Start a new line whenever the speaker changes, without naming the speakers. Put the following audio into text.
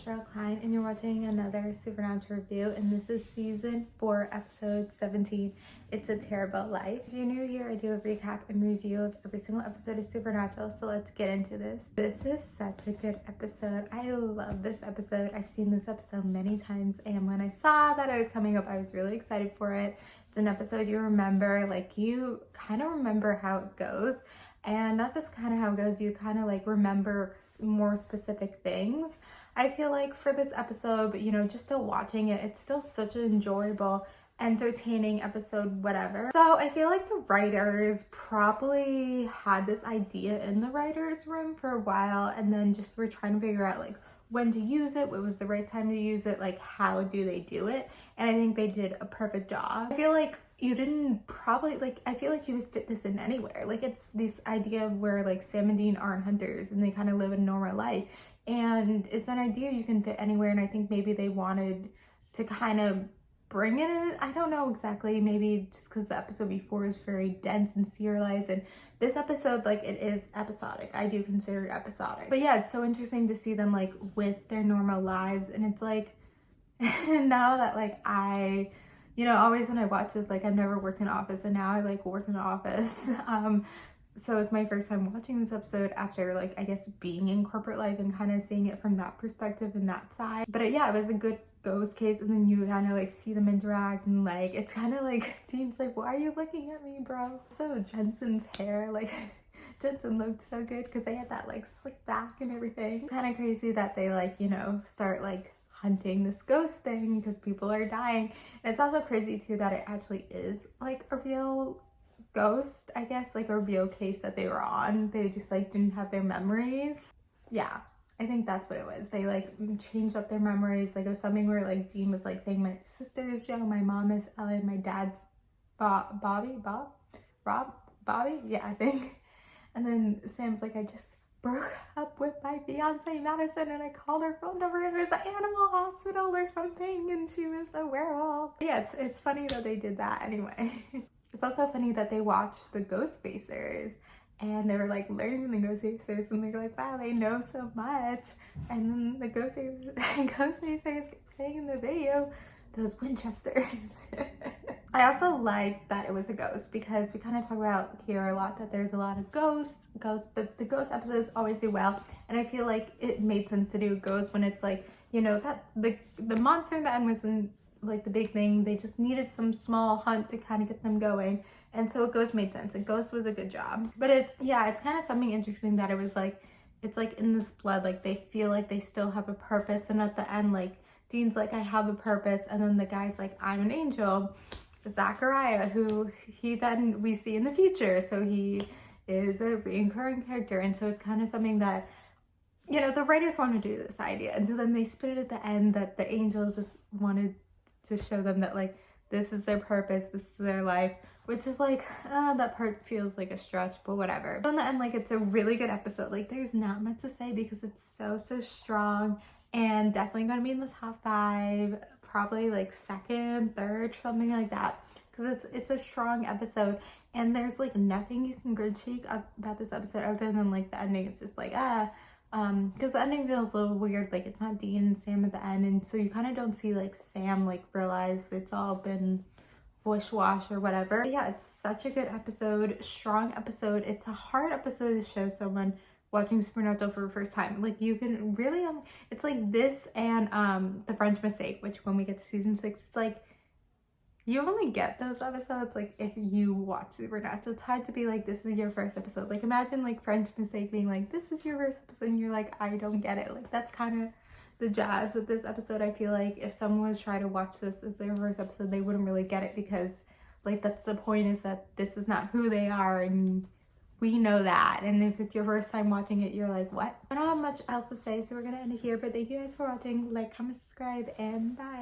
Cheryl Klein, and you're watching another Supernatural review, and this is season 4, episode 17. It's a Terrible Life. If you're new here, I do a recap and review of every single episode of Supernatural, so let's get into this. This is such a good episode. I love this episode. I've seen this episode many times, and when I saw that it was coming up, I was really excited for it. It's an episode you remember, like you kind of remember how it goes. And not just kind of how it goes, you kind of like remember more specific things. I feel like for this episode, but you know, just still watching it, it's still such an enjoyable, entertaining episode, whatever. So I feel like the writers probably had this idea in the writer's room for a while, and then just were trying to figure out like when to use it, what was the right time to use it, like how do they do it. And I think they did a perfect job. I feel like you didn't probably, like, I feel like you would fit this in anywhere. Like, it's this idea of where like Sam and Dean aren't hunters and they kind of live a normal life, and it's an idea you can fit anywhere. And I think maybe they wanted to kind of bring it in. I don't know exactly, maybe just because the episode before is very dense and serialized, and this episode, like, it is episodic. I do consider it episodic, but yeah, it's so interesting to see them like with their normal lives. And it's like now that like you know, always when I watch this, like, I've never worked in an office, and now I like work in an office. So it's my first time watching this episode after, like, I guess being in corporate life and kind of seeing it from that perspective and that side. But yeah, it was a good ghost case, and then you kind of like see them interact, and like it's kind of like Dean's like, why are you looking at me, bro? So Jensen's hair, like Jensen looked so good because they had that like slick back and everything. Kind of crazy that they like, you know, start like hunting this ghost thing because people are dying. And it's also crazy too that it actually is like a real ghost, I guess, like a real case that they were on. They just like didn't have their memories. Yeah, I think that's what it was. They like changed up their memories. Like it was something where like Dean was like saying my sister is Joe, my mom is Ellie, my dad's Bobby, yeah, I think. And then Sam's like, I just broke up with my fiance Madison, and I called her phone number, and it was the animal hospital or something, and she was a werewolf. Yeah, it's funny that they did that anyway. It's also funny that they watched the Ghostfacers, and they were like learning from the Ghostfacers, and they were like, wow, they know so much. And then the Ghostfacers kept saying in the video, those Winchesters. I also like that it was a ghost, because we kind of talk about here a lot that there's a lot of ghosts, but the ghost episodes always do well. And I feel like it made sense to do ghosts when it's like, you know, that the monster in the end wasn't like the big thing. They just needed some small hunt to kind of get them going. And so a ghost made sense. A ghost was a good job. But it's kind of something interesting that it was like, it's like in this blood, like they feel like they still have a purpose. And at the end, like Dean's like, I have a purpose. And then the guy's like, I'm an angel. Zachariah, who we see in the future, so he is a recurring character. And so it's kind of something that, you know, the writers want to do this idea, and so then they spit it at the end that the angels just wanted to show them that like this is their purpose, this is their life, which is like that part feels like a stretch, but whatever. So in the end, like, it's a really good episode. Like, there's not much to say because it's so strong, and definitely gonna be in the top 5, probably like 2nd, 3rd, something like that, because it's a strong episode. And there's like nothing you can critique about this episode other than like the ending. It's just like because the ending feels a little weird, like it's not Dean and Sam at the end, and so you kind of don't see like Sam like realize it's all been bushwash or whatever. But yeah, it's such a good episode, strong episode. It's a hard episode to show someone watching Supernatural for the first time. Like, you can really it's like this and The French Mistake, which when we get to season 6, it's like you only get those episodes like if you watch Supernatural. It's hard to be like, this is your first episode. Like, imagine like French Mistake being like, this is your first episode, and you're like, I don't get it. Like, that's kind of the jazz with this episode. I feel like if someone was trying to watch this as their first episode, they wouldn't really get it, because like that's the point, is that this is not who they are, and we know that. And if it's your first time watching it, you're like, what? I don't have much else to say, so we're gonna end it here. But thank you guys for watching. Like, comment, subscribe, and bye.